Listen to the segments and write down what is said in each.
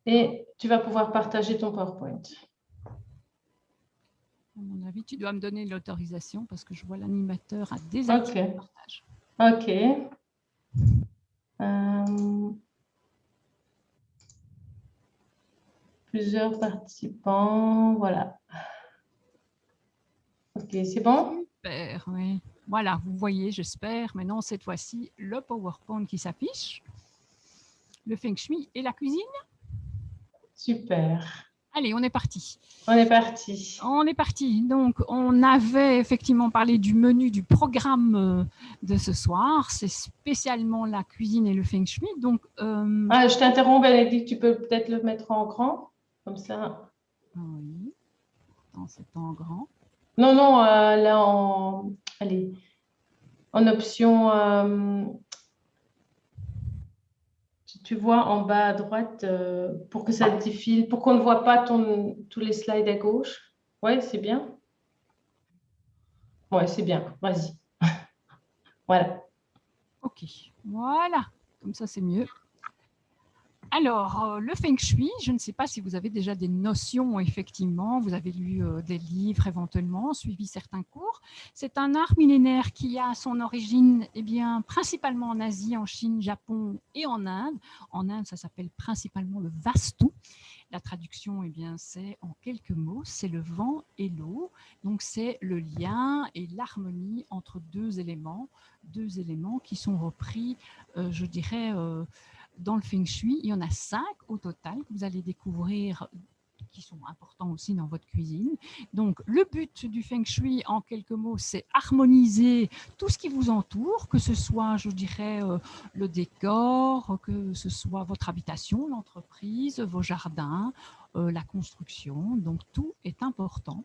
Et tu vas pouvoir partager ton PowerPoint. À mon avis, tu dois me donner l'autorisation parce que je vois l'animateur a désactivé le partage. OK. Plusieurs participants, voilà. OK, c'est bon? Super, oui. Voilà, vous voyez, j'espère, maintenant cette fois-ci, le PowerPoint qui s'affiche, le Feng Shui et la cuisine. Super. Allez, on est parti. On est parti. On est parti. Donc, on avait effectivement parlé du menu, du programme de ce soir. C'est spécialement la cuisine et le Feng Shui. Donc, je t'interromps, Bénédicte, tu peux peut-être le mettre en grand, comme ça. Oui, c'est en grand. Non, non, là, allez, en option, tu vois en bas à droite, pour que ça défile, pour qu'on ne voit pas tous les slides à gauche. Ouais, c'est bien. Ouais, c'est bien. Vas-y. Voilà. OK, voilà. Comme ça, c'est mieux. Alors, le Feng Shui, je ne sais pas si vous avez déjà des notions, effectivement. Vous avez lu des livres éventuellement, suivi certains cours. C'est un art millénaire qui a son origine principalement en Asie, en Chine, Japon et en Inde. En Inde, ça s'appelle principalement le Vastu. La traduction, c'est en quelques mots, c'est le vent et l'eau. Donc, c'est le lien et l'harmonie entre deux éléments qui sont repris, je dirais, dans le Feng Shui. Il y en a 5 au total que vous allez découvrir qui sont importants aussi dans votre cuisine. Donc, le but du Feng Shui, en quelques mots, c'est harmoniser tout ce qui vous entoure, que ce soit, je dirais, le décor, que ce soit votre habitation, l'entreprise, vos jardins, la construction. Donc, tout est important.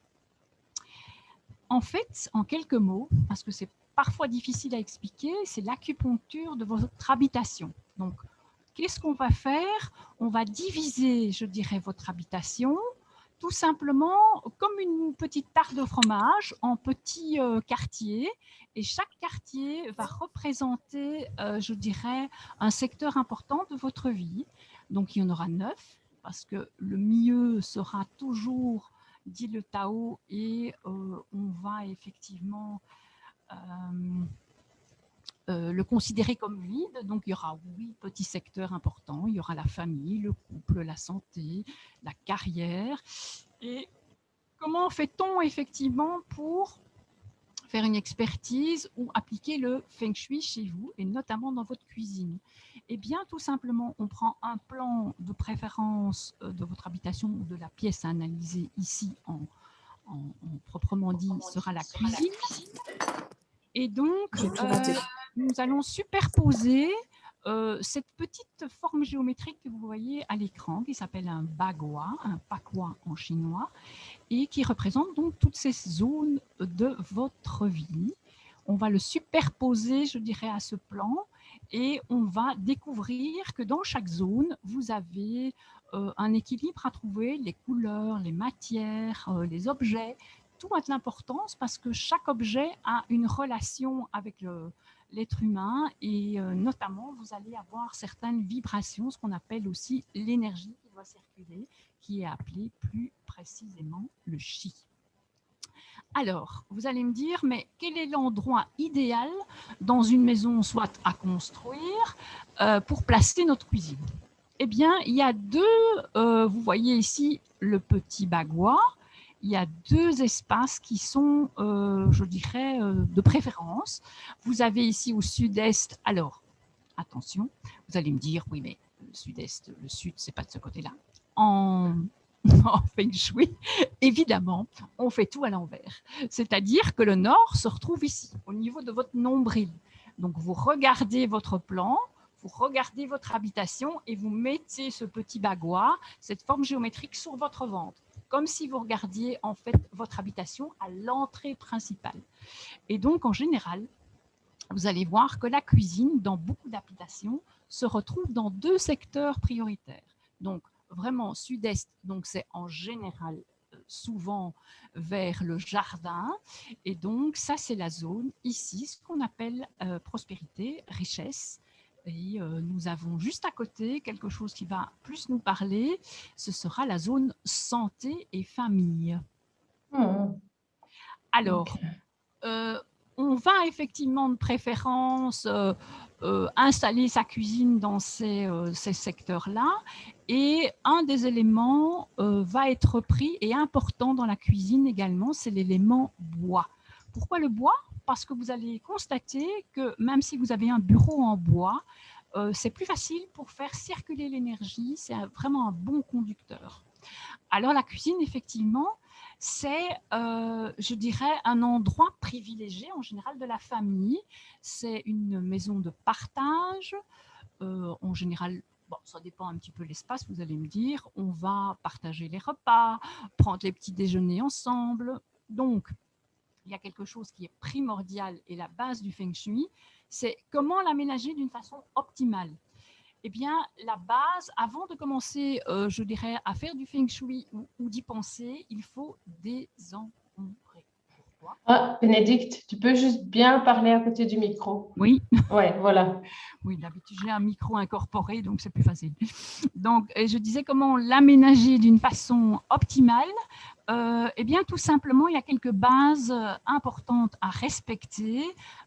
En fait, en quelques mots, parce que c'est parfois difficile à expliquer, c'est l'acupuncture de votre habitation. Donc, qu'est-ce qu'on va faire? On va diviser, je dirais, votre habitation, tout simplement comme une petite tarte de fromage en petits quartiers. Et chaque quartier va représenter, je dirais, un secteur important de votre vie. Donc, il y en aura 9, parce que le milieu sera toujours, dit le Tao, et on va effectivement le considérer comme vide. Donc, il y aura 8 petits secteurs importants. Il y aura la famille, le couple, la santé, la carrière. Et comment fait-on effectivement pour faire une expertise ou appliquer le Feng Shui chez vous et notamment dans votre cuisine? Eh bien, tout simplement, on prend un plan de préférence de votre habitation ou de la pièce à analyser ici en proprement dit sera la cuisine. Et donc, nous allons superposer cette petite forme géométrique que vous voyez à l'écran, qui s'appelle un bagua, un pakwa en chinois, et qui représente donc toutes ces zones de votre vie. On va le superposer, je dirais, à ce plan, et on va découvrir que dans chaque zone, vous avez un équilibre à trouver, les couleurs, les matières, les objets. Tout a de l'importance parce que chaque objet a une relation avec l'être humain et notamment, vous allez avoir certaines vibrations, ce qu'on appelle aussi l'énergie qui doit circuler, qui est appelée plus précisément le chi. Alors, vous allez me dire, mais quel est l'endroit idéal dans une maison, soit à construire, pour placer notre cuisine? Eh bien, il y a deux, vous voyez ici le petit bagua, il y a deux espaces qui sont, je dirais, de préférence. Vous avez ici au sud-est, alors, attention, vous allez me dire, oui, mais le sud-est, le sud, c'est pas de ce côté-là. En Feng Shui, évidemment, on fait tout à l'envers. C'est-à-dire que le nord se retrouve ici, au niveau de votre nombril. Donc, vous regardez votre plan, vous regardez votre habitation et vous mettez ce petit bagua, cette forme géométrique sur votre ventre, comme si vous regardiez en fait votre habitation à l'entrée principale. Et donc, en général, vous allez voir que la cuisine, dans beaucoup d'habitations, se retrouve dans deux secteurs prioritaires. Donc, vraiment sud-est, donc c'est en général souvent vers le jardin. Et donc, ça, c'est la zone ici, ce qu'on appelle prospérité, richesse. Et nous avons juste à côté quelque chose qui va plus nous parler, ce sera la zone santé et famille. Alors, on va effectivement de préférence installer sa cuisine dans ces secteurs-là. Et un des éléments va être pris et important dans la cuisine également, c'est l'élément bois. Pourquoi le bois? Parce que vous allez constater que même si vous avez un bureau en bois, c'est plus facile pour faire circuler l'énergie, c'est vraiment un bon conducteur. Alors la cuisine, effectivement, c'est, je dirais, un endroit privilégié en général de la famille. C'est une maison de partage. En général, bon, ça dépend un petit peu de l'espace, vous allez me dire. On va partager les repas, prendre les petits déjeuners ensemble. Donc, il y a quelque chose qui est primordial et la base du feng shui, c'est comment l'aménager d'une façon optimale. Eh bien, la base, avant de commencer, je dirais, à faire du feng shui ou d'y penser, il faut désencombrer. Pourquoi? Ah, Bénédicte, tu peux juste bien parler à côté du micro. Oui. Ouais, voilà. Oui, d'habitude, j'ai un micro incorporé, donc c'est plus facile. Donc, je disais comment l'aménager d'une façon optimale. Eh bien, tout simplement, il y a quelques bases importantes à respecter.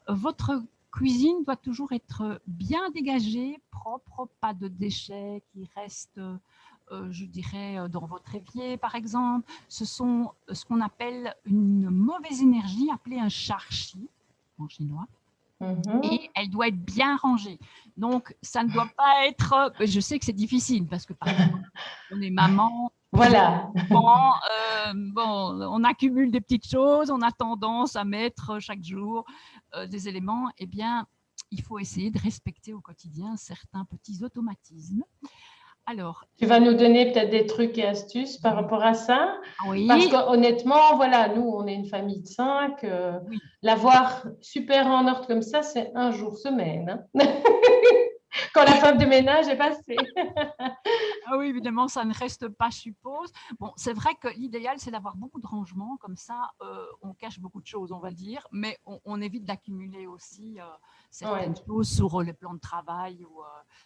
Votre cuisine doit toujours être bien dégagée, propre, pas de déchets qui restent, je dirais, dans votre évier, par exemple. Ce sont ce qu'on appelle une mauvaise énergie, appelée un sharshi en chinois. Et elle doit être bien rangée. Donc, ça ne doit pas être... Je sais que c'est difficile parce que parfois, on est maman. Voilà. Bon, on accumule des petites choses, on a tendance à mettre chaque jour des éléments. Eh bien, il faut essayer de respecter au quotidien certains petits automatismes. Alors, tu vas nous donner peut-être des trucs et astuces par rapport à ça? Oui. Parce qu'honnêtement, voilà, nous, on est une famille de 5. Oui. L'avoir super en ordre comme ça, c'est un jour semaine. Hein. Quand la femme de ménage est passée. Ah oui, évidemment, ça ne reste pas, je suppose. Bon, c'est vrai que l'idéal, c'est d'avoir beaucoup de rangements, comme ça, on cache beaucoup de choses, on va dire, mais on évite d'accumuler aussi certaines choses sur le plan de travail ou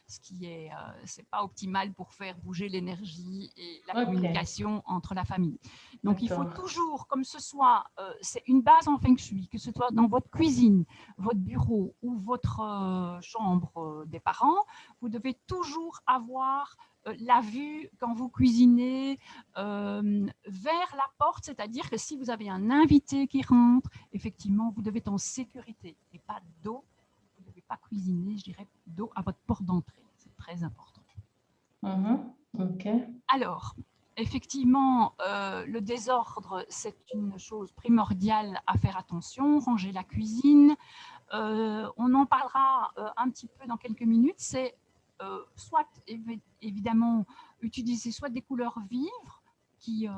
ce qui est, c'est pas optimal pour faire bouger l'énergie et la communication entre la famille. Donc, il faut toujours, comme ce soit, c'est une base en feng shui, que ce soit dans votre cuisine, votre bureau ou votre chambre des parents, vous devez toujours avoir la vue quand vous cuisinez vers la porte, c'est-à-dire que si vous avez un invité qui rentre, effectivement, vous devez être en sécurité et pas d'eau. Vous ne devez pas cuisiner, je dirais, d'eau à votre porte d'entrée. C'est très important. Alors, effectivement, le désordre, c'est une chose primordiale à faire attention. Ranger la cuisine. On en parlera un petit peu dans quelques minutes. C'est soit évidemment utiliser soit des couleurs vives qui,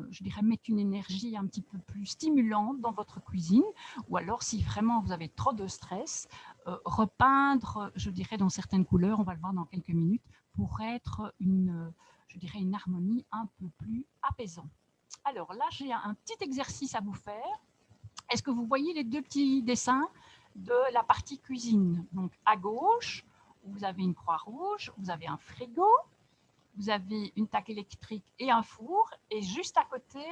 je dirais, mettent une énergie un petit peu plus stimulante dans votre cuisine, ou alors si vraiment vous avez trop de stress, repeindre, je dirais, dans certaines couleurs, on va le voir dans quelques minutes, pour être je dirais, une harmonie un peu plus apaisante. Alors là, j'ai un petit exercice à vous faire. Est-ce que vous voyez les deux petits dessins de la partie cuisine? Donc à gauche, vous avez une croix rouge, vous avez un frigo, vous avez une taque électrique et un four, et juste à côté,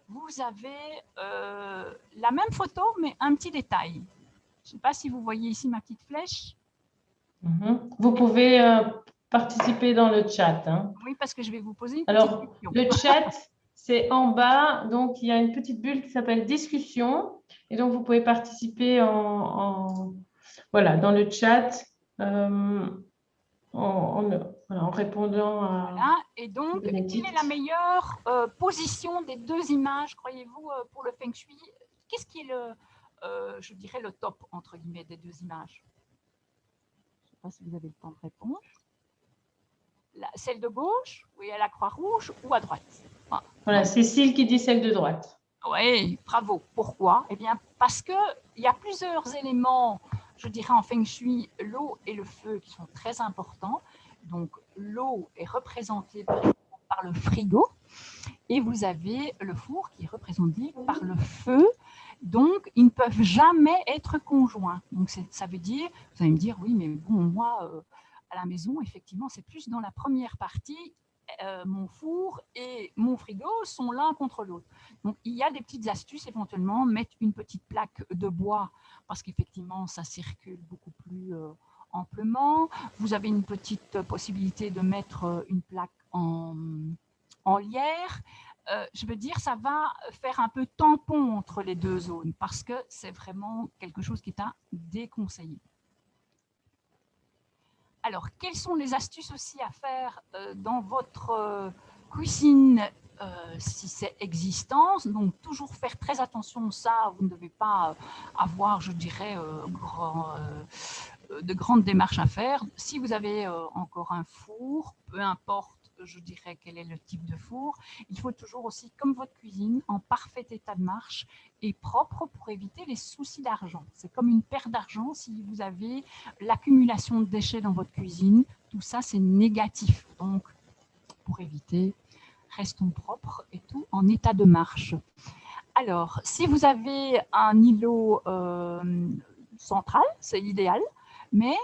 vous avez la même photo, mais un petit détail. Je ne sais pas si vous voyez ici ma petite flèche. Vous pouvez participer dans le chat. Hein. Oui, parce que je vais vous poser une petite question. Le chat, c'est en bas, donc il y a une petite bulle qui s'appelle discussion, et donc vous pouvez participer voilà, dans le chat. En répondant à... Voilà. Et donc, quelle est la meilleure position des deux images, croyez-vous, pour le Feng Shui? Qu'est-ce qui est je dirais, le top, entre guillemets, des deux images? Je ne sais pas si vous avez le temps de répondre. Celle de gauche, où il y a la croix rouge, ou à droite? Voilà, Cécile qui dit celle de droite. Oui, bravo. Pourquoi? Eh bien, parce qu'il y a plusieurs éléments, je dirais, en Feng Shui, l'eau et le feu, qui sont très importants. Donc, l'eau est représentée par le frigo et vous avez le four qui est représenté par le feu. Donc, ils ne peuvent jamais être conjoints. Donc, ça veut dire, vous allez me dire, oui, mais bon, moi, à la maison, effectivement, c'est plus dans la première partie, mon four et mon frigo sont l'un contre l'autre. Donc, il y a des petites astuces, éventuellement, mettre une petite plaque de bois, parce qu'effectivement, ça circule beaucoup plus amplement. Vous avez une petite possibilité de mettre une plaque en lierre. Je veux dire, ça va faire un peu tampon entre les deux zones parce que c'est vraiment quelque chose qui est à déconseiller. Alors, quelles sont les astuces aussi à faire dans votre cuisine si c'est existence? Donc, toujours faire très attention, ça, vous ne devez pas avoir, je dirais, de grandes démarches à faire. Si vous avez encore un four, peu importe, je dirais quel est le type de four, il faut toujours aussi, comme votre cuisine, en parfait état de marche et propre pour éviter les soucis d'argent. C'est comme une perte d'argent si vous avez l'accumulation de déchets dans votre cuisine. Tout ça, c'est négatif. Donc, pour éviter, restons propres et tout en état de marche. Alors, si vous avez un îlot central, c'est l'idéal, mais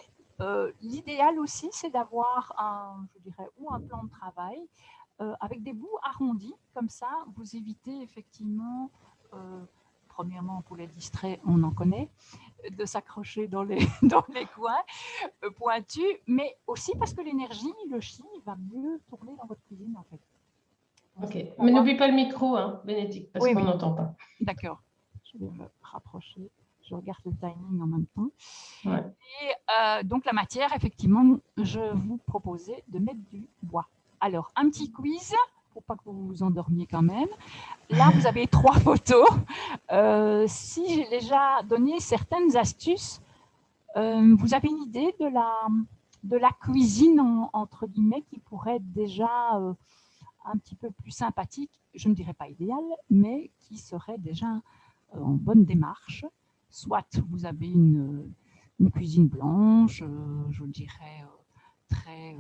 l'idéal aussi, c'est d'avoir je dirais, ou un plan de travail avec des bouts arrondis. Comme ça, vous évitez effectivement, premièrement pour les distraits, on en connaît, de s'accrocher dans les, dans les coins pointus, mais aussi parce que l'énergie, le chi, va mieux tourner dans votre cuisine en fait. Ok, mais n'oublie pas le micro, hein, Bénédicte, parce qu'on n'entend pas. D'accord, je vais me rapprocher. Je regarde le timing en même temps. Ouais. Et donc, la matière, effectivement, je vous proposais de mettre du bois. Alors, un petit quiz, pour pas que vous vous endormiez quand même. Là, vous avez 3 photos. Si j'ai déjà donné certaines astuces, vous avez une idée de la cuisine, entre guillemets, qui pourrait être déjà un petit peu plus sympathique, je ne dirais pas idéal, mais qui serait déjà en bonne démarche. Soit vous avez une cuisine blanche, je dirais très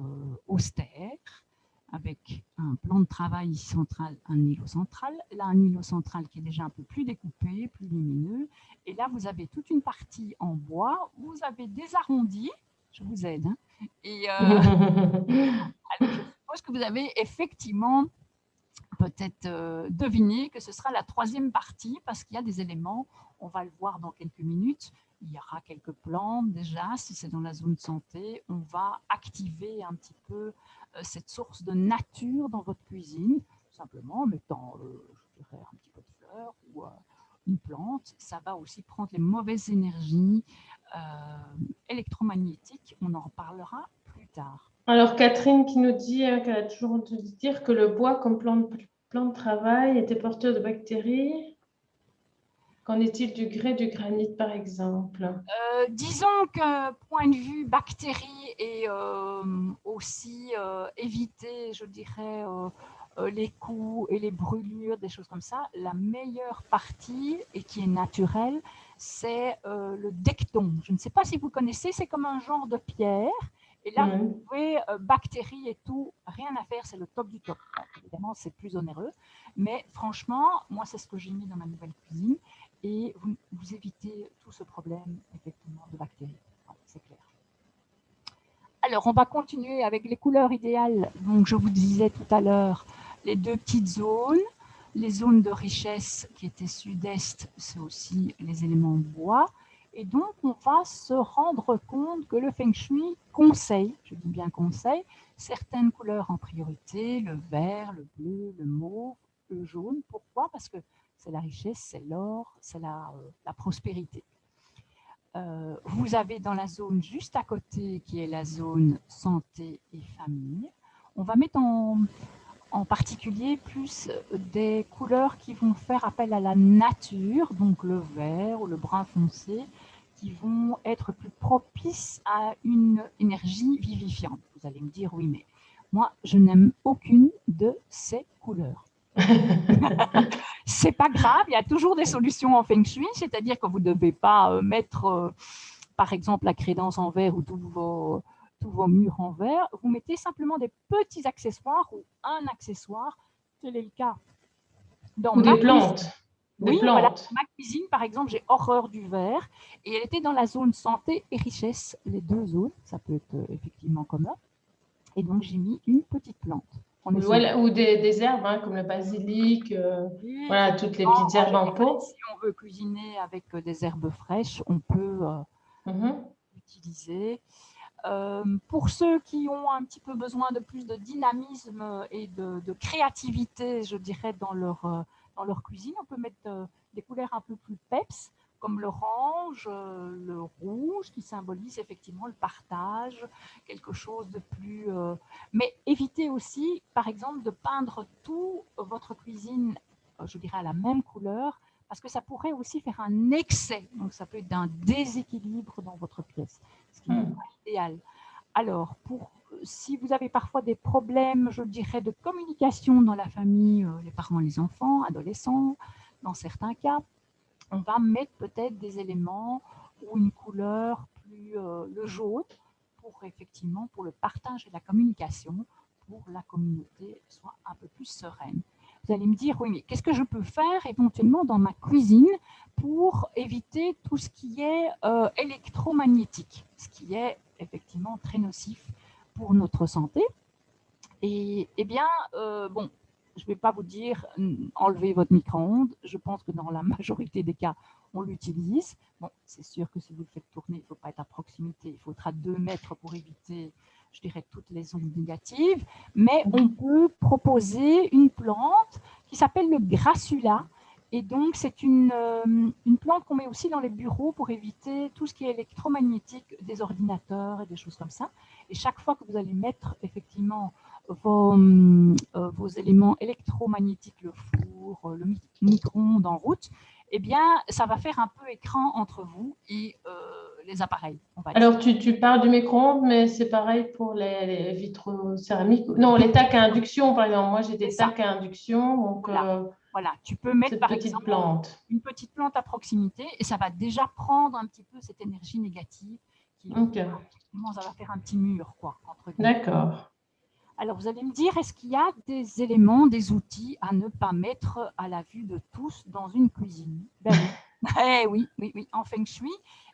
austère, avec un plan de travail central, un îlot central. Là, un îlot central qui est déjà un peu plus découpé, plus lumineux. Et là, vous avez toute une partie en bois. Vous avez des arrondis. Je vous aide. Hein. Et alors, je suppose que vous avez effectivement peut-être deviné que ce sera la 3e partie parce qu'il y a des éléments, on va le voir dans quelques minutes, il y aura quelques plantes déjà, si c'est dans la zone de santé, on va activer un petit peu cette source de nature dans votre cuisine, simplement en mettant, je dirais, un petit peu de fleurs ou une plante, ça va aussi prendre les mauvaises énergies électromagnétiques, on en reparlera plus tard. Alors, Catherine qui nous dit qu'elle a toujours entendu dire que le bois comme plan de travail était porteur de bactéries. Qu'en est-il du grès du granit, par exemple? Disons que point de vue bactéries et aussi éviter, je dirais, les coups et les brûlures, des choses comme ça, la meilleure partie, et qui est naturelle, c'est le decton. Je ne sais pas si vous connaissez, c'est comme un genre de pierre. Et là, vous pouvez, bactéries et tout, rien à faire, c'est le top du top. Bon, évidemment, c'est plus onéreux, mais franchement, moi, c'est ce que j'ai mis dans ma nouvelle cuisine. Et vous évitez tout ce problème, effectivement, de bactéries. C'est clair. Alors, on va continuer avec les couleurs idéales. Donc, je vous disais tout à l'heure, les 2 petites zones. Les zones de richesse qui étaient sud-est, c'est aussi les éléments bois. Et donc, on va se rendre compte que le Feng Shui conseille, je dis bien conseille, certaines couleurs en priorité, le vert, le bleu, le mauve, le jaune. Pourquoi? Parce que c'est la richesse, c'est l'or, c'est la prospérité. Vous avez dans la zone juste à côté, qui est la zone santé et famille, on va mettre en particulier plus des couleurs qui vont faire appel à la nature, donc le vert ou le brun foncé, qui vont être plus propices à une énergie vivifiante. Vous allez me dire, oui, mais moi, je n'aime aucune de ces couleurs. C'est pas grave, il y a toujours des solutions en Feng Shui, c'est-à-dire que vous ne devez pas mettre, par exemple, la crédence en vert ou tous vos murs en verre. Vous mettez simplement des petits accessoires ou un accessoire. Tel est le cas ou des plantes. Des Oui, voilà, plantes. ma cuisine, par exemple, j'ai horreur du verre et elle était dans la zone santé et richesse, les deux zones, ça peut être effectivement commun. Et donc, j'ai mis une petite plante. On Ou, essaie. voilà, ou des herbes, hein, comme le basilic, Oui, voilà, toutes les effectivement, petites en herbes en général, pot. si on veut cuisiner avec des herbes fraîches, on peut Mhm. l'utiliser. Pour ceux qui ont un petit peu besoin de plus de dynamisme et de créativité, je dirais, dans leur cuisine, on peut mettre des couleurs un peu plus peps, comme l'orange, le rouge, qui symbolise effectivement le partage, quelque chose de plus... Mais évitez aussi, par exemple, de peindre tout votre cuisine, je dirais, à la même couleur, parce que ça pourrait aussi faire un excès. Donc, ça peut être d'un déséquilibre dans votre pièce, ce qui n'est pas idéal. Alors, si vous avez parfois des problèmes, je dirais, de communication dans la famille, les parents, les enfants, adolescents, dans certains cas, on va mettre peut-être des éléments ou une couleur plus le jaune pour effectivement pour le partage et la communication, pour la communauté soit un peu plus sereine. Vous allez me dire, oui, mais qu'est-ce que je peux faire éventuellement dans ma cuisine pour éviter tout ce qui est électromagnétique, ce qui est effectivement très nocif pour notre santé. Et eh bien, bon, je ne vais pas vous dire enlever votre micro-ondes. Je pense que dans la majorité des cas, on l'utilise. Bon, c'est sûr que si vous le faites tourner, il ne faut pas être à proximité. Il faudra 2 mètres pour éviter, je dirais, toutes les ondes négatives. Mais on peut proposer une plante qui s'appelle le grassula. Et donc, c'est une plante qu'on met aussi dans les bureaux pour éviter tout ce qui est électromagnétique des ordinateurs et des choses comme ça. Et chaque fois que vous allez mettre effectivement vos éléments électromagnétiques, le four, le micro-ondes en route, eh bien, ça va faire un peu écran entre vous et les appareils, on va dire. Alors, tu parles du micro-ondes, mais c'est pareil pour les vitres céramiques. Non, les tacs à induction, par exemple. Moi, j'ai C'est des ça, tacs à induction, donc voilà. Voilà, tu peux mettre cette par petite exemple plante. une petite plante à proximité et ça va déjà prendre un petit peu cette énergie négative qui, Ok, effectivement, ça va faire un petit mur, quoi, entre guillemets. d'accord. Alors, vous allez me dire, est-ce qu'il y a des éléments, des outils à ne pas mettre à la vue de tous dans une cuisine? Ben oui. Oui, oui, oui. En Feng Shui,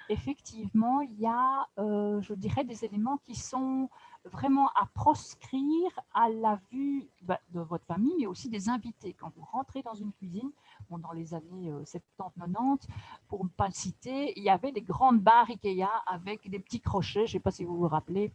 effectivement, il y a, je dirais, des éléments qui sont vraiment à proscrire à la vue de votre famille, mais aussi des invités. Quand vous rentrez dans une cuisine, bon, dans les années 70-90, pour ne pas le citer, il y avait des grandes barres Ikea avec des petits crochets, je ne sais pas si vous vous rappelez,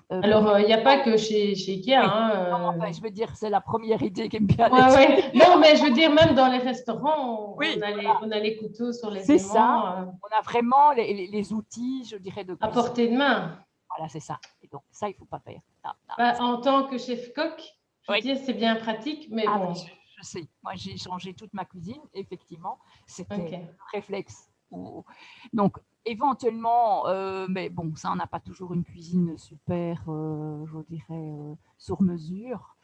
pour Alors, mettre. il n'y a pas que chez Ikea, Oui, hein, non, enfin, je veux dire, c'est la première idée qui me vient à ouais, l'esprit. ouais. Non, mais je veux dire, même dans les restaurants, Oui, on a les couteaux sur les c'est ça. aimants On a vraiment les outils, je dirais, de à cuisine. portée de main. Voilà, c'est ça. Et donc, ça, il ne faut pas faire. Non, non, Bah, en tant que chef-coq, je veux oui. dire, c'est bien pratique, mais Ah, bon, je sais. Moi, j'ai changé toute ma cuisine. Effectivement, c'était ok. réflexe. Donc, éventuellement, mais bon, ça, on n'a pas toujours une cuisine super, je dirais, sur mesure.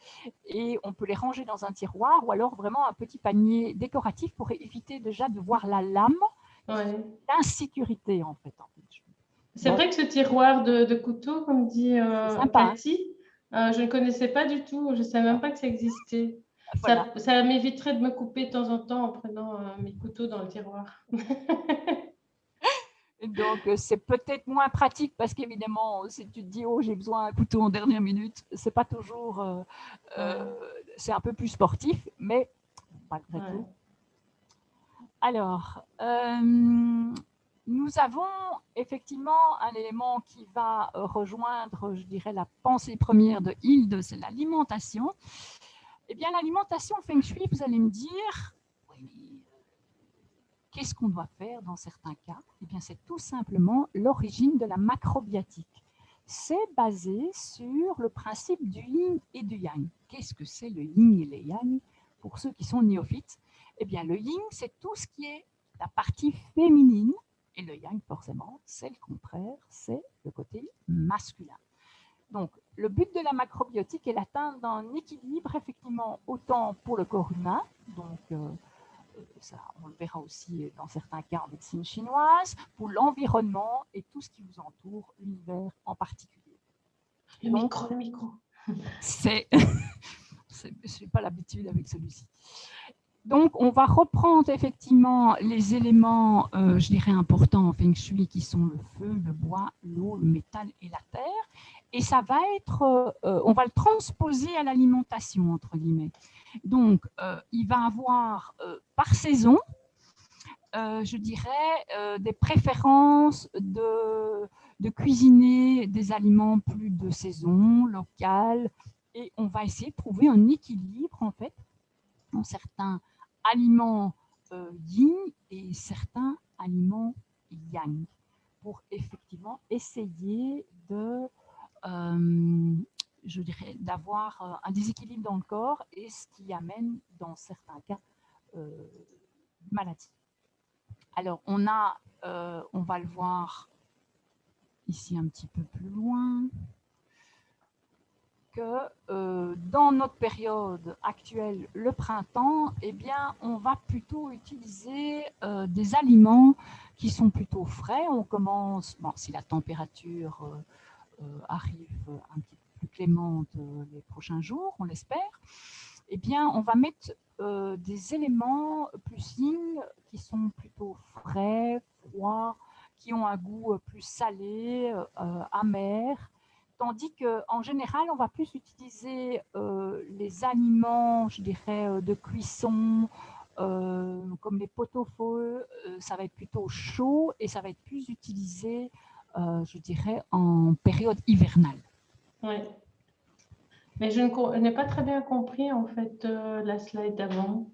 Et on peut les ranger dans un tiroir ou alors vraiment un petit panier décoratif pour éviter déjà de voir la lame qui fait Ouais. l'insécurité en fait. C'est Bon, vrai que ce tiroir de couteau, comme dit c'est sympa, hein. Cathy, je ne connaissais pas du tout. Je ne savais même pas que ça existait. Voilà. Ça m'éviterait de me couper de temps en temps en prenant mes couteaux dans le tiroir. Et donc, c'est peut-être moins pratique parce qu'évidemment, si tu te dis, oh, j'ai besoin d'un couteau en dernière minute, c'est pas toujours. Ouais, C'est un peu plus sportif, mais malgré ouais. tout. Alors, nous avons effectivement un élément qui va rejoindre, je dirais, la pensée première de Hilde, c'est l'alimentation. Eh bien, l'alimentation Feng Shui, vous allez me dire, oui, qu'est-ce qu'on doit faire dans certains cas? Eh bien, c'est tout simplement l'origine de la macrobiotique. C'est basé sur le principe du yin et du yang. Qu'est-ce que c'est le yin et le yang? Pour ceux qui sont néophytes, eh bien, le yin, c'est tout ce qui est la partie féminine, et le yang, forcément, c'est le contraire, c'est le côté masculin. Donc, le but de la macrobiotique est l'atteinte d'un équilibre, effectivement, autant pour le corps humain, donc ça, on le verra aussi dans certains cas en médecine chinoise, pour l'environnement et tout ce qui vous entoure, l'univers en particulier. Donc, Le micro. c'est, je n'ai pas l'habitude avec celui-ci. Donc, on va reprendre effectivement les éléments, je dirais, importants en Feng Shui qui sont le feu, le bois, l'eau, le métal et la terre. Et ça va être, on va le transposer à l'alimentation, entre guillemets. Donc, il va avoir par saison, je dirais, des préférences de cuisiner des aliments plus de saison, local, et on va essayer de trouver un équilibre, en fait, dans certains aliments yin et certains aliments yang, pour effectivement essayer de, je dirais, d'avoir un déséquilibre dans le corps et ce qui amène, dans certains cas, maladie. Alors, on va le voir ici un petit peu plus loin, que dans notre période actuelle, le printemps, eh bien, on va plutôt utiliser des aliments qui sont plutôt frais. On commence, bon, si la température arrive un petit peu plus clémente les prochains jours, on l'espère, eh bien, on va mettre des éléments plus yin qui sont plutôt frais, froids, qui ont un goût plus salé, amer, tandis qu'en général, on va plus utiliser les aliments, je dirais, de cuisson, comme les pot-au-feu, ça va être plutôt chaud et ça va être plus utilisé, je dirais, en période hivernale. Oui. Mais je n'ai pas très bien compris, en fait, la slide d'avant,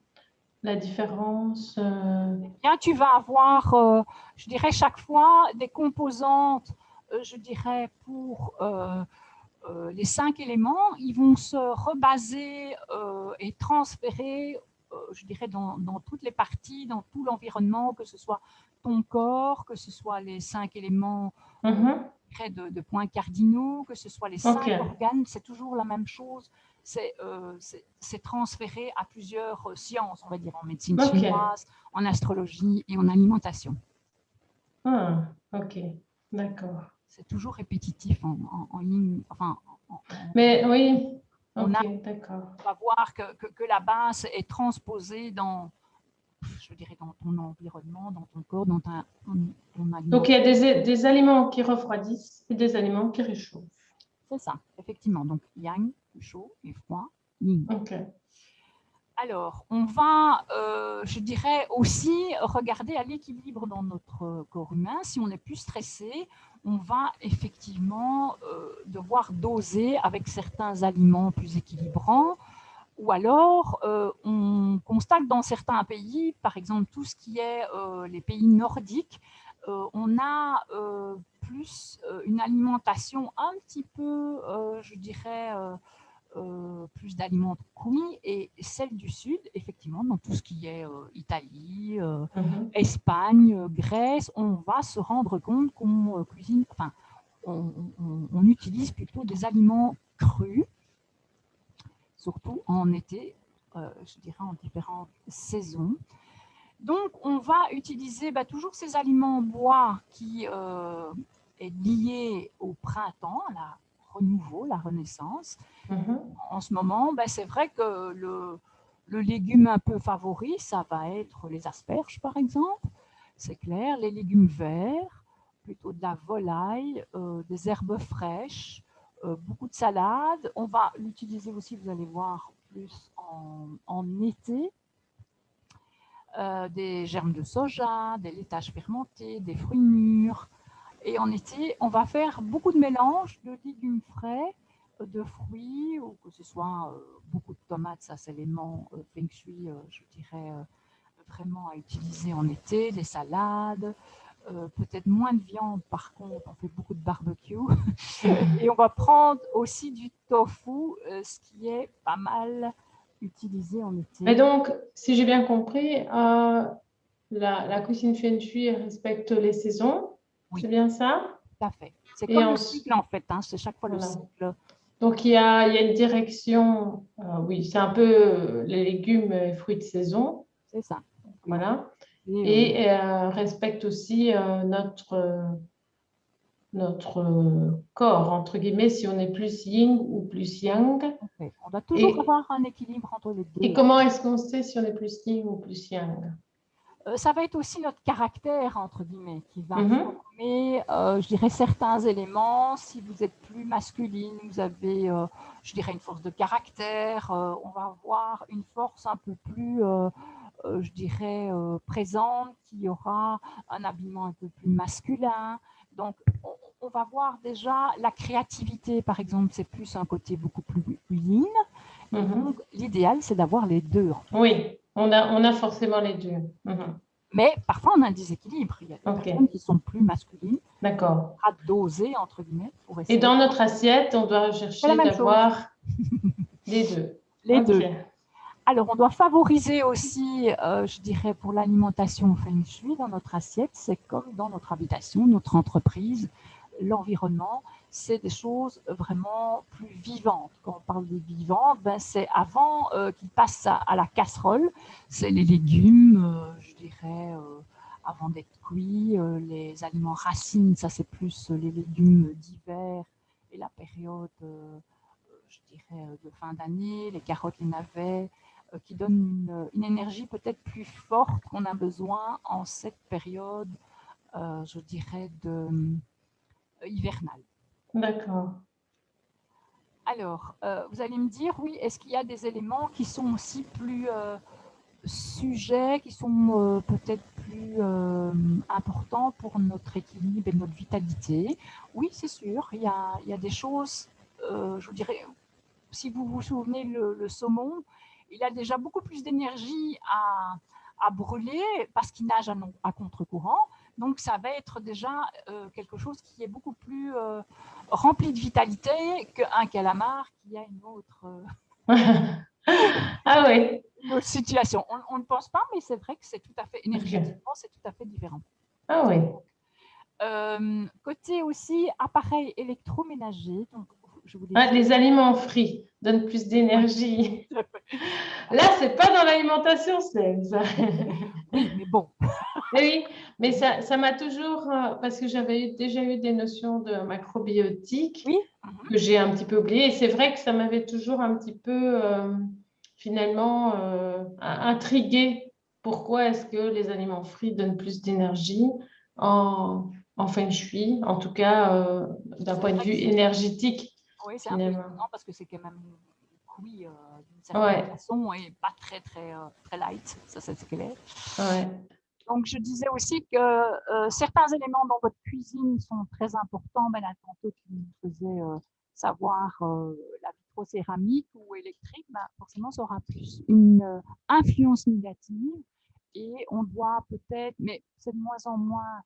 la différence. Bien, tu vas avoir, je dirais, chaque fois des composantes, je dirais, pour les 5 éléments. Ils vont se rebaser et transférer, je dirais, dans toutes les parties, dans tout l'environnement, que ce soit ton corps, que ce soit les 5 éléments de points cardinaux, que ce soit les 5 organes, c'est toujours la même chose. C'est transféré à plusieurs sciences, on va dire, en médecine chinoise, en astrologie et en alimentation. Ah, ok, d'accord. C'est toujours répétitif en ligne. Enfin, mais oui, on d'accord. va voir que la base est transposée dans, je dirais, dans ton environnement, dans ton corps, dans ton alimentation. Donc, il y a des aliments qui refroidissent et des aliments qui réchauffent. C'est ça, effectivement. Donc, yang, chaud, et froid, yin. Alors, on va, je dirais aussi, regarder à l'équilibre dans notre corps humain. Si on est plus stressé, on va effectivement devoir doser avec certains aliments plus équilibrants. Ou alors, on constate dans certains pays, par exemple tout ce qui est les pays nordiques, on a plus une alimentation un petit peu, je dirais, plus d'aliments cuits, et celle du Sud, effectivement, dans tout ce qui est Italie, Espagne, Grèce, on va se rendre compte qu'on cuisine, enfin, on utilise plutôt des aliments crus, surtout en été, je dirais en différentes saisons. Donc, on va utiliser toujours ces aliments en bois qui est lié au printemps, à la renouveau, la renaissance. En ce moment, c'est vrai que le légume un peu favori, ça va être les asperges, par exemple. C'est clair, les légumes verts, plutôt de la volaille, des herbes fraîches, beaucoup de salades. On va l'utiliser aussi, vous allez voir, plus en été. Des germes de soja, des laitages fermentés, des fruits mûrs. Et en été, on va faire beaucoup de mélanges de légumes frais, de fruits, ou que ce soit beaucoup de tomates, ça c'est l'élément Feng Shui, je dirais, vraiment à utiliser en été, des salades, peut-être moins de viande par contre, on fait beaucoup de barbecue. Et on va prendre aussi du tofu, ce qui est pas mal utilisé en été. Et donc, si j'ai bien compris, la cuisine Feng Shui respecte les saisons, oui. C'est bien ça? Tout à fait. C'est comme le cycle en fait, hein, c'est chaque fois le cycle. Donc, il y a une direction, oui, c'est un peu les légumes et fruits de saison. C'est ça. Voilà. Et respecte aussi notre corps, entre guillemets, si on est plus yin ou plus yang. Okay. On doit toujours Et, avoir un équilibre entre les et deux. comment est-ce qu'on sait si on est plus yin ou plus yang? Ça va être aussi notre caractère, entre guillemets, qui va Mhm, former, je dirais, certains éléments. Si vous êtes plus masculine, vous avez, je dirais, une force de caractère. On va avoir une force un peu plus, je dirais, présente, qui aura un habillement un peu plus masculin. Donc, on va voir déjà la créativité, par exemple, c'est plus un côté beaucoup plus yin. Et mhm. donc, l'idéal, c'est d'avoir les deux. Oui, on a forcément les deux. Mhm. Mais parfois, on a un déséquilibre. Il y a des Ok, personnes qui sont plus masculines, d'accord. à doser, entre guillemets, pour Et essayer. dans notre assiette, on doit C'est la chercher même chose, d'avoir les deux. les Ok. deux. Alors, on doit favoriser aussi, je dirais, pour l'alimentation feng shui dans notre assiette, c'est comme dans notre habitation, notre entreprise, l'environnement, c'est des choses vraiment plus vivantes. Quand on parle de vivantes, ben, c'est avant qu'ils passent à la casserole, c'est les légumes, je dirais, avant d'être cuits, les aliments racines, ça c'est plus les légumes d'hiver et la période, je dirais, de fin d'année, les carottes, les navets, qui donnent une énergie peut-être plus forte qu'on a besoin en cette période, je dirais, hivernale. D'accord. Alors, vous allez me dire, oui, est-ce qu'il y a des éléments qui sont aussi plus sujets, qui sont peut-être plus importants pour notre équilibre et notre vitalité? Oui, c'est sûr, il y a des choses, je vous dirais, si vous vous souvenez, le saumon, il a déjà beaucoup plus d'énergie à brûler parce qu'il nage à contre-courant. Donc, ça va être déjà quelque chose qui est beaucoup plus rempli de vitalité qu'un calamar qui a Ah oui. une autre situation. On ne pense pas, mais c'est vrai que c'est tout à fait, Ok. énergétiquement, c'est tout à fait différent. Ah oui. Côté aussi appareil électroménager, donc je vous l'ai Ah, dit. les aliments frits donnent plus Oui, d'énergie. Là, alors, c'est pas dans l'alimentation, c'est ça. oui, mais bon. Oui, mais ça m'a toujours, parce que déjà eu des notions de macrobiotique Oui, que j'ai un petit peu oubliées. Et c'est vrai que ça m'avait toujours un petit peu, finalement, intriguée. Pourquoi est-ce que les aliments frits donnent plus d'énergie en feng shui, en tout cas, d'un c'est point de vrai vue que énergétique, oui, c'est un peu finalement. étonnant parce que c'est quand même cuit d'une certaine Ouais, façon et pas très, très, très light, ça c'est clair. ouais. Donc, je disais aussi que certains éléments dans votre cuisine sont très importants. Ben, là, tantôt, tu nous faisais savoir la vitrocéramique ou électrique, ben, forcément, ça aura plus une influence négative et on doit peut-être, mais c'est de moins en moins,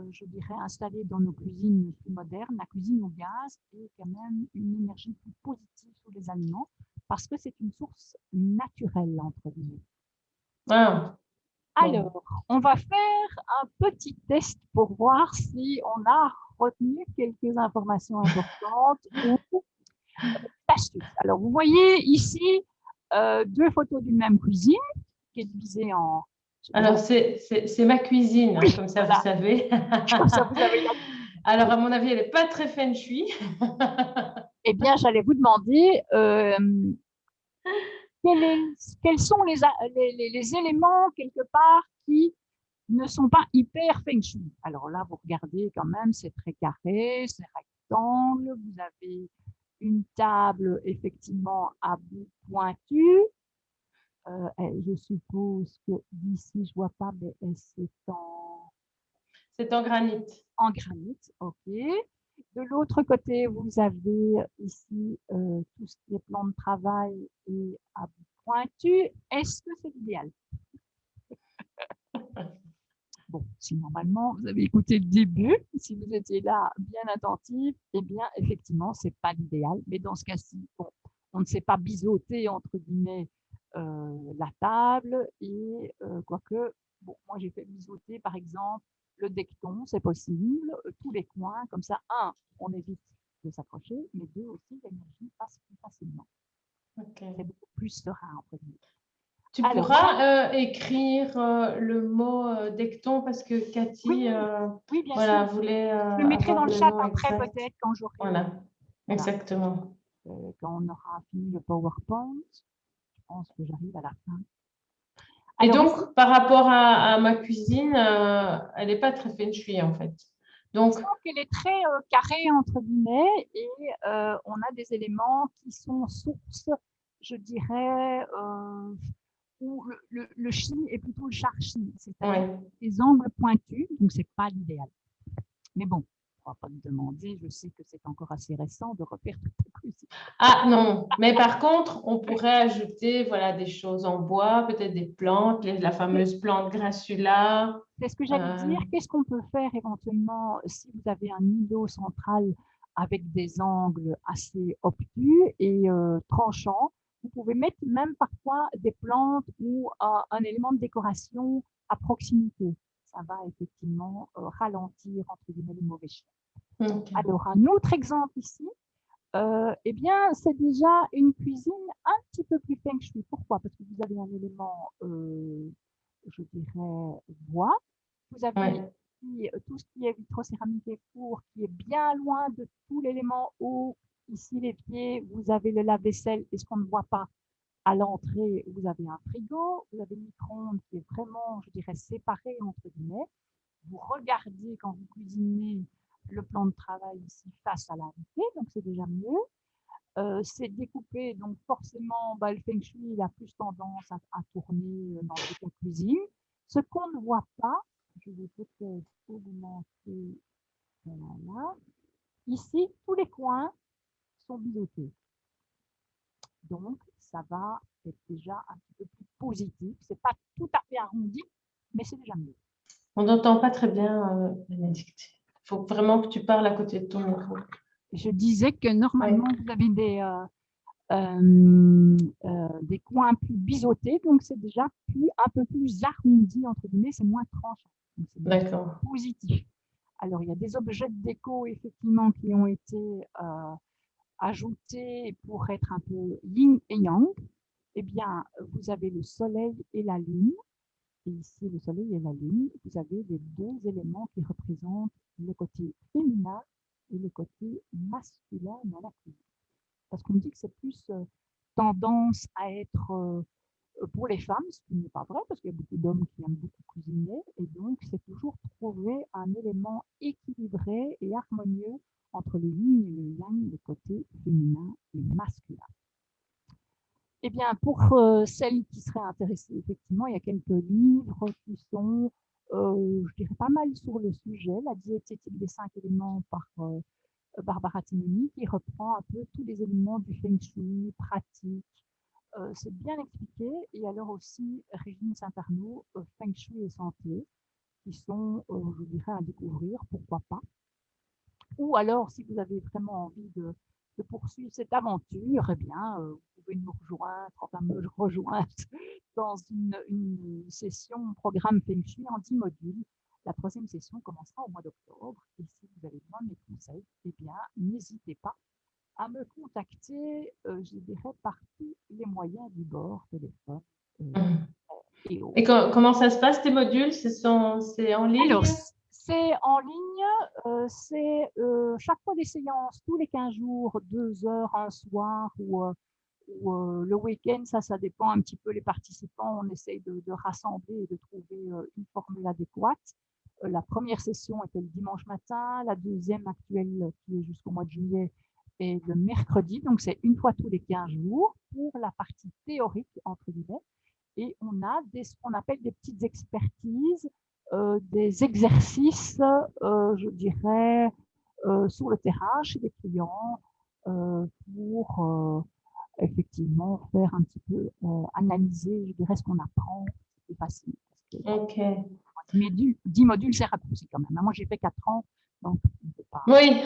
je dirais, installé dans nos cuisines plus modernes. La cuisine au gaz est quand même une énergie plus positive sur les aliments parce que c'est une source naturelle, entre guillemets. Ah, bon. Alors, on va faire un petit test pour voir si on a retenu quelques informations importantes ou astuces. Alors, vous voyez ici deux photos d'une même cuisine qui est divisée en. Alors, c'est ma cuisine, hein, Oui, comme ça, vous voilà. savez. Comme ça, vous avez la. Alors, à mon avis, elle n'est pas très feng shui. Eh bien, j'allais vous demander quels sont les éléments quelque part qui ne sont pas hyper feng shui. Alors là, vous regardez quand même, c'est très carré, c'est rectangle, vous avez une table effectivement à bout pointu. Je suppose que d'ici, je vois pas, mais c'est C'est en granit. en granit, ok. De l'autre côté, vous avez ici tout ce qui est plan de travail et à bout pointu. Est-ce que c'est l'idéal? Bon, si normalement vous avez écouté le début, si vous étiez là bien attentif, eh bien effectivement, c'est pas l'idéal. Mais dans ce cas-ci, bon, on ne s'est pas biseauté entre guillemets la table et quoique, bon, moi j'ai fait biseauter par exemple le decton, c'est possible, tous les coins, comme ça, un, on évite de s'accrocher, mais deux aussi, l'énergie passe plus facilement. Ok. C'est beaucoup plus serein entre guillemets. Tu Alors, pourras écrire le mot decton parce que Cathy oui, bien voilà, sûr. voulait Je le mettrai dans avoir le le chat nom après, exact. peut-être, quand j'aurai, Voilà, voilà, exactement. quand on aura fini le PowerPoint. Je pense que j'arrive à la fin. Et Alors ici, donc, par rapport à ma cuisine, elle n'est pas très feng shui en fait. Donc, disons qu'elle est très carrée, entre guillemets, et on a des éléments qui sont sources, je dirais, où le chi est plutôt le char-chi, c'est-à-dire ouais. des angles pointus, donc c'est pas l'idéal. Mais bon, on va pas te demander, je sais que c'est encore assez récent de refaire toute ta cuisine. Ah non, mais par contre, on pourrait ajouter voilà, des choses en bois, peut-être des plantes, la fameuse plante grassula. C'est ce que j'allais Euh, dire. Qu'est-ce qu'on peut faire éventuellement si vous avez un îlot central avec des angles assez obtus et tranchants? Vous pouvez mettre même parfois des plantes ou un élément de décoration à proximité. Ça va effectivement ralentir entre guillemets le mauvais chien. ok. Alors un autre exemple ici, eh bien c'est déjà une cuisine un petit peu plus feng shui. Pourquoi? Parce que vous avez un élément, je dirais, bois. Vous avez Ouais. ici tout ce qui est vitrocéramique et four qui est bien loin de tout l'élément haut. Ici, les pieds, vous avez le lave-vaisselle et ce qu'on ne voit pas à l'entrée, vous avez un frigo, vous avez le micro-ondes qui est vraiment, je dirais, séparé entre guillemets. Vous regardez quand vous cuisinez le plan de travail ici face à l'invité, donc c'est déjà mieux. C'est découpé, donc forcément, bah, le feng shui il a plus tendance à tourner dans toute la cuisine. Ce qu'on ne voit pas, je vais peut-être augmenter, voilà. Ici, tous les coins sont biseautés. Donc, ça va être déjà un petit peu plus positif. C'est pas tout à fait arrondi, mais c'est déjà mieux. On n'entend pas très bien, Bénédicte. Il faut vraiment que tu parles à côté de ton micro. Je disais que Ouais. normalement, vous avez des coins plus biseautés, donc c'est déjà un peu plus arrondi, entre guillemets, c'est moins tranchant. C'est déjà D'accord. positif. Alors, il y a des objets de déco, effectivement, qui ont été ajoutés pour être un peu yin et yang. Eh bien, vous avez le soleil et la lune. Et ici, le soleil et la lune, vous avez les deux éléments qui représentent le côté féminin et le côté masculin dans la cuisine. Parce qu'on dit que c'est plus tendance à être pour les femmes, ce qui n'est pas vrai, parce qu'il y a beaucoup d'hommes qui aiment beaucoup cuisiner, et donc c'est toujours trouver un élément équilibré et harmonieux entre le yin et le yang, le côté féminin et masculin. Eh bien, pour celles qui seraient intéressées, effectivement, il y a quelques livres qui sont, je dirais, pas mal sur le sujet. La diététique des 5 éléments par Barbara Timoni, qui reprend un peu tous les éléments du feng shui, pratique. C'est bien expliqué. Et alors aussi, Régine Saint-Arnaud, Feng Shui et Santé, qui sont, je dirais, à découvrir, pourquoi pas. Ou alors, si vous avez vraiment envie de poursuivre cette aventure, eh bien, vous pouvez nous rejoindre, enfin me rejoindre dans une session programme Feng Shui en 10 modules. La troisième session commencera au mois d'octobre. Et si vous avez besoin de mes conseils, eh bien, n'hésitez pas à me contacter, je dirais, par tous les moyens du bord, téléphone et autres. Et comment ça se passe, tes modules? C'est en Alors, ligne? c'est en ligne, c'est chaque fois des séances, tous les 15 jours, 2 heures un soir ou le week-end, ça dépend un petit peu les participants. On essaye de rassembler et de trouver une formule adéquate. La première session était le dimanche matin, la deuxième actuelle, qui est jusqu'au mois de juillet, est le mercredi. Donc, c'est une fois tous les 15 jours pour la partie théorique, entre guillemets. Et on a ce qu'on appelle des petites expertises, des exercices, je dirais, sur le terrain, chez les clients, pour effectivement faire un petit peu analyser, je dirais, ce qu'on apprend. C'est facile. Ok. Mais 10 modules, c'est raccourci quand même. Moi, j'ai fait 4 ans, donc on ne peut pas. Oui.